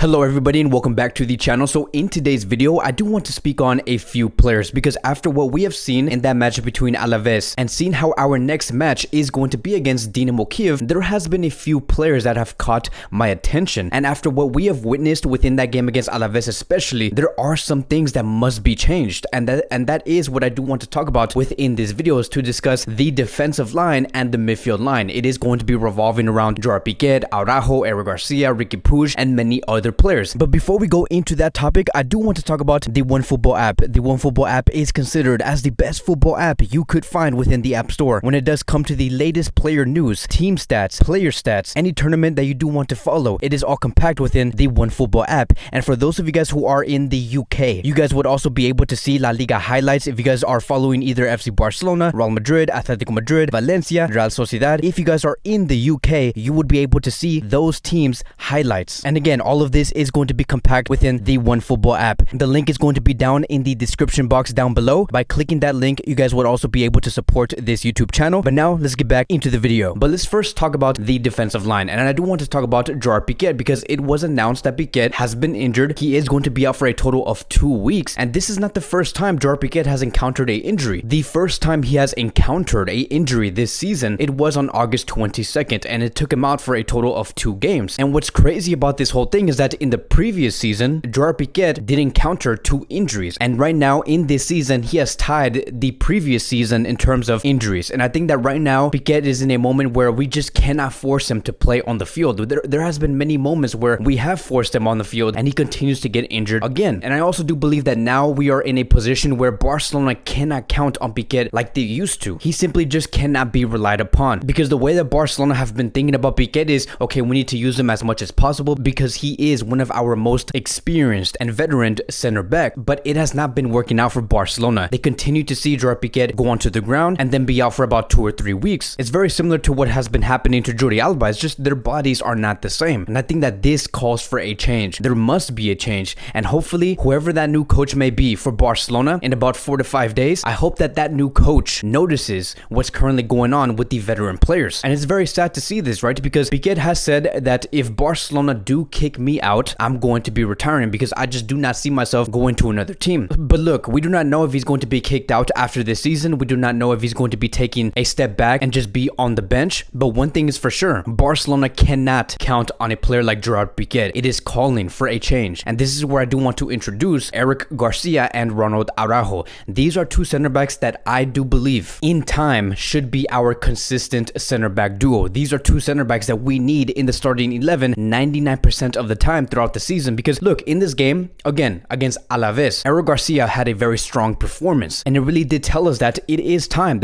Hello everybody and welcome back to the channel. So in today's video, I do want to speak on a few players because after what we have seen in that match between Alaves and seeing how our next match is going to be against Dynamo Kiev, there has been a few players that have caught my attention. And after what we have witnessed within that game against Alaves especially, there are some things that must be changed. And that is what I do want to talk about within this video, is to discuss the defensive line and the midfield line. It is going to be revolving around Gerard Pique, Araujo, Eric Garcia, Riqui Puig, and many other players. But before we go into that topic, I do want to talk about the OneFootball app. The OneFootball app is considered as the best football app you could find within the App Store when it does come to the latest player news, team stats, player stats, any tournament that you do want to follow. It is all compact within the OneFootball app. And for those of you guys who are in the UK, you guys would also be able to see La Liga highlights if you guys are following either FC Barcelona, Real Madrid, Atletico Madrid, Valencia, Real Sociedad. If you guys are in the UK, you would be able to see those teams' highlights. And again, all of this is going to be compact within the OneFootball app. The link is going to be down in the description box down below. By clicking that link, you guys would also be able to support this YouTube channel. But now let's get back into the video. But let's first talk about the defensive line. And I do want to talk about Gerard Pique because it was announced that Pique has been injured. He is going to be out for a total of 2 weeks. And this is not the first time Gerard Pique has encountered an injury. The first time he has encountered an injury this season, it was on August 22nd, and it took him out for a total of 2 games. And what's crazy about this whole thing is that in the previous season, Gerard Pique did encounter 2 injuries, and right now in this season he has tied the previous season in terms of injuries. And I think that right now Pique is in a moment where we just cannot force him to play on the field. There has been many moments where we have forced him on the field and he continues to get injured again. And I also do believe that now we are in a position where Barcelona cannot count on Pique like they used to. He simply just cannot be relied upon, because the way that Barcelona have been thinking about Pique is, okay, we need to use him as much as possible because he is one of our most experienced and veteran center back. But it has not been working out for Barcelona. They continue to see Gerard Pique go onto the ground and then be out for about 2 or 3 weeks. It's very similar to what has been happening to Jordi Alba. It's just their bodies are not the same. And I think that this calls for a change. There must be a change. And hopefully, whoever that new coach may be for Barcelona in about 4 to 5 days, I hope that that new coach notices what's currently going on with the veteran players. And it's very sad to see this, right? Because Pique has said that if Barcelona do kick me out, I'm going to be retiring because I just do not see myself going to another team. But look, we do not know if he's going to be kicked out after this season. We do not know if he's going to be taking a step back and just be on the bench. But one thing is for sure, Barcelona cannot count on a player like Gerard Pique. It is calling for a change. And this is where I do want to introduce Eric Garcia and Ronald Araujo. These are 2 center backs that I do believe in time should be our consistent center back duo. These are 2 center backs that we need in the starting 11 99% of the time throughout the season. Because look, in this game, again, against Alaves, Eric Garcia had a very strong performance. And it really did tell us that it is time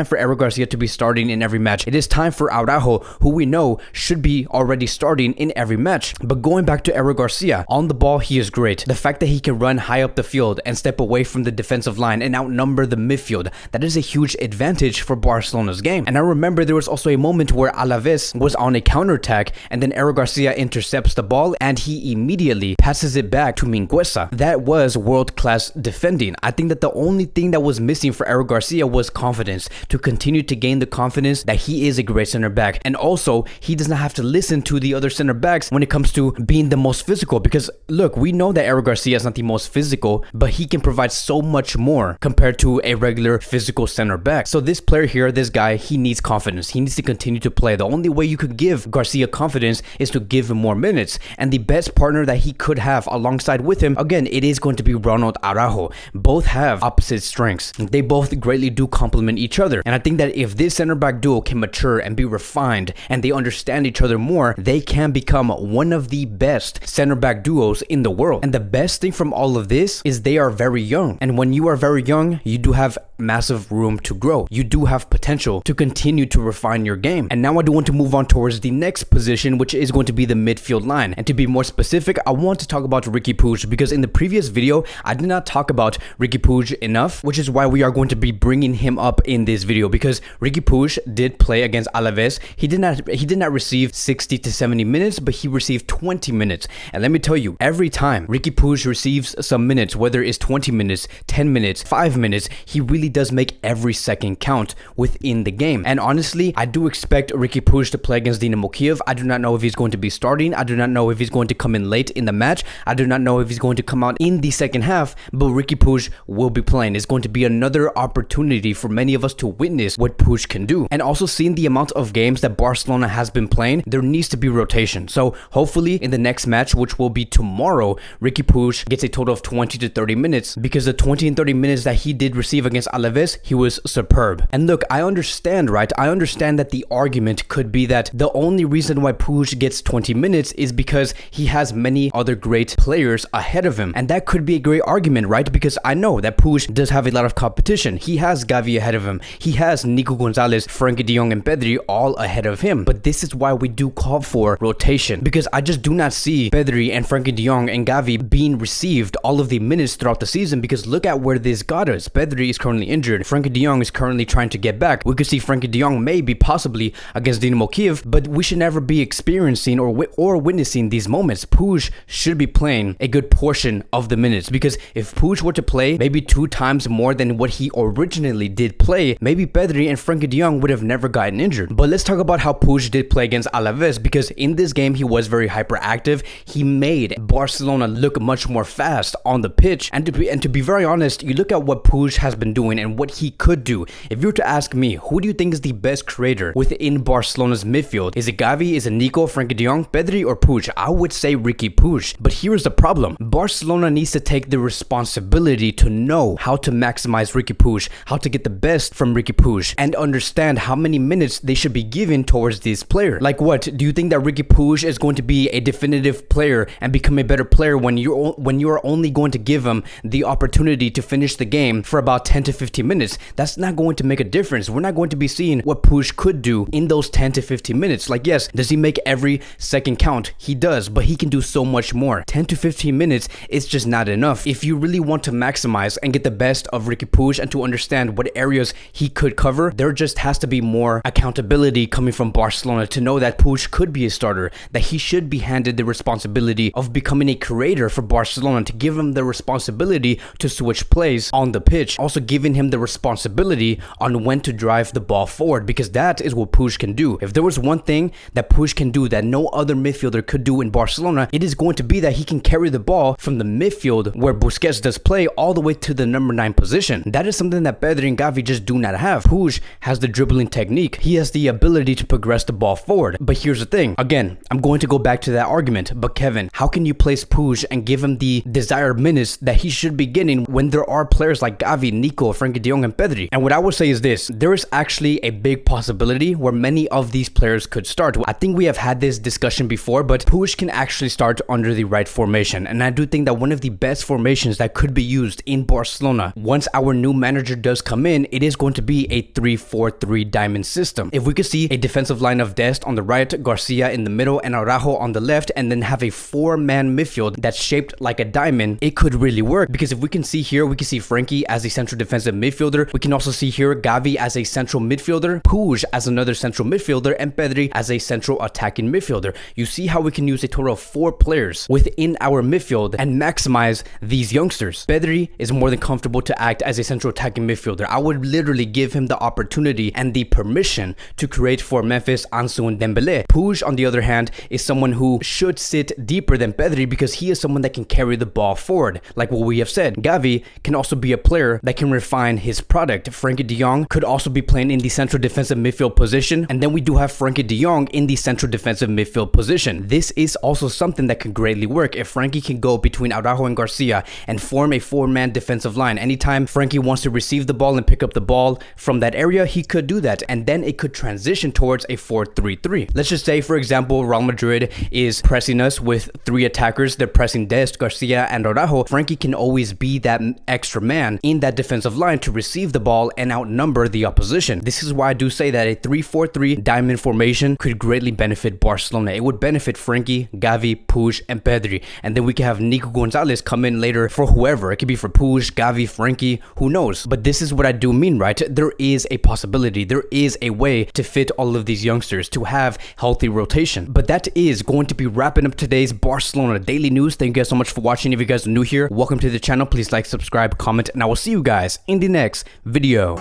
for Eric Garcia to be starting in every match. It is time for Araujo, who we know should be already starting in every match. But going back to Eric Garcia, on the ball, he is great. The fact that he can run high up the field and step away from the defensive line and outnumber the midfield, that is a huge advantage for Barcelona's game. And I remember there was also a moment where Alaves was on a counterattack and then Eric Garcia intercepts the ball and he immediately passes it back to Mingueza. That was world-class defending. I think that the only thing that was missing for Eric Garcia was confidence, to continue to gain the confidence that he is a great center back. And also, he does not have to listen to the other center backs when it comes to being the most physical, because look, we know that Eric Garcia is not the most physical, but he can provide so much more compared to a regular physical center back. So this player here, this guy, he needs confidence. He needs to continue to play. The only way you could give Garcia confidence is to give him more minutes. And the best partner that he could have alongside with him, again, it is going to be Ronald Araujo. Both have opposite strengths. They both greatly do complement each other. And I think that if this center back duo can mature and be refined and they understand each other more, they can become one of the best center back duos in the world. And the best thing from all of this is they are very young. And when you are very young, you do have massive room to grow. You do have potential to continue to refine your game. And now I do want to move on towards the next position, which is going to be the midfield line. And to be more specific, I want to talk about Riqui Puig because in the previous video, I did not talk about Riqui Puig enough, which is why we are going to be bringing him up in this video, because Riqui Puig did play against Alaves. He did not receive 60 to 70 minutes, but he received 20 minutes. And let me tell you, every time Riqui Puig receives some minutes, whether it's 20 minutes, 10 minutes, 5 minutes, he really really does make every second count within the game. And honestly, I do expect Riqui Puig to play against Dynamo Kiev. I do not know if he's going to be starting. I do not know if he's going to come in late in the match. I do not know if he's going to come out in the second half, but Riqui Puig will be playing. It's going to be another opportunity for many of us to witness what Puig can do. And also seeing the amount of games that Barcelona has been playing, there needs to be rotation. So hopefully in the next match, which will be tomorrow, Riqui Puig gets a total of 20 to 30 minutes, because the 20 and 30 minutes that he did receive against Alaves, he was superb. And look, I understand, right? I understand that the argument could be that the only reason why Puig gets 20 minutes is because he has many other great players ahead of him. And that could be a great argument, right? Because I know that Puig does have a lot of competition. He has Gavi ahead of him. He has Nico Gonzalez, Frenkie de Jong, and Pedri all ahead of him. But this is why we do call for rotation, because I just do not see Pedri and Frenkie de Jong and Gavi being received all of the minutes throughout the season, because look at where this got us. Pedri is currently injured. Frenkie de Jong is currently trying to get back. We could see Frenkie de Jong maybe possibly against Dynamo Kiev, but we should never be experiencing or witnessing these moments. Puig should be playing a good portion of the minutes, because if Puig were to play maybe 2 times more than what he originally did play, maybe Pedri and Frenkie de Jong would have never gotten injured. But let's talk about how Puig did play against Alaves, because in this game he was very hyperactive. He made Barcelona look much more fast on the pitch, and to be very honest, you look at what Puig has been doing and what he could do. If you were to ask me, who do you think is the best creator within Barcelona's midfield? Is it Gavi? Is it Nico, Frenkie de Jong, Pedri, or Puig? I would say Riqui Puig. But here's the problem. Barcelona needs to take the responsibility to know how to maximize Riqui Puig, how to get the best from Riqui Puig, and understand how many minutes they should be given towards this player. Like what? Do you think that Riqui Puig is going to be a definitive player and become a better player when you're only going to give him the opportunity to finish the game for about 10 to 15 minutes? That's not going to make a difference. We're not going to be seeing what Puig could do in those 10 to 15 minutes. Like, yes, does he make every second count? He does, but he can do so much more. 10 to 15 minutes is just not enough. If you really want to maximize and get the best of Riqui Puig and to understand what areas he could cover, there just has to be more accountability coming from Barcelona to know that Puig could be a starter, that he should be handed the responsibility of becoming a creator for Barcelona, to give him the responsibility to switch plays on the pitch, also giving him the responsibility on when to drive the ball forward, because that is what Puig can do. If there was one thing that Puig can do that no other midfielder could do in Barcelona, it is going to be that he can carry the ball from the midfield where Busquets does play all the way to the number 9 position. That is something that Pedri and Gavi just do not have. Puig has the dribbling technique. He has the ability to progress the ball forward. But here's the thing. Again, I'm going to go back to that argument. But Kevin, how can you place Puig and give him the desired minutes that he should be getting when there are players like Gavi, Nico, Frenkie de Jong, and Pedri? And what I would say is this. There is actually a big possibility where many of these players could start. I think we have had this discussion before, but Puig can actually start under the right formation. And I do think that one of the best formations that could be used in Barcelona once our new manager does come in, it is going to be a 3-4-3 diamond system. If we could see a defensive line of Dest on the right, Garcia in the middle, and Araujo on the left, and then have a 4-man midfield that's shaped like a diamond, it could really work. Because if we can see here, we can see Frenkie as a central defensive midfielder. We can also see here Gavi as a central midfielder, Puig as another central midfielder, and Pedri as a central attacking midfielder. You see how we can use a total of 4 players within our midfield and maximize these youngsters. Pedri is more than comfortable to act as a central attacking midfielder. I would literally give him the opportunity and the permission to create for Memphis, Ansu, and Dembele. Puig, on the other hand, is someone who should sit deeper than Pedri, because he is someone that can carry the ball forward. Like what we have said, Gavi can also be a player that can refine his product. Frenkie de Jong could also be playing in the central defensive midfield position, and then we do have Frenkie de Jong in the central defensive midfield position. This is also something that can greatly work. If Frenkie can go between Araujo and Garcia and form a 4-man defensive line, anytime Frenkie wants to receive the ball and pick up the ball from that area, he could do that, and then it could transition towards a 4-3-3. Let's just say, for example, Real Madrid is pressing us with 3 attackers. They're pressing Dest, Garcia, and Araujo. Frenkie can always be that extra man in that defensive line to receive the ball and outnumber the opposition. This is why I do say that a 3-4-3 diamond formation could greatly benefit Barcelona. It would benefit Frenkie, Gavi, Puig, and Pedri, and then we can have Nico Gonzalez come in later for whoever. It could be for Puig, Gavi, Frenkie, who knows? But this is what I do mean, right? There is a possibility. There is a way to fit all of these youngsters to have healthy rotation. But that is going to be wrapping up today's Barcelona Daily News. Thank you guys so much for watching. If you guys are new here, welcome to the channel. Please like, subscribe, comment, and I will see you guys in in the next video.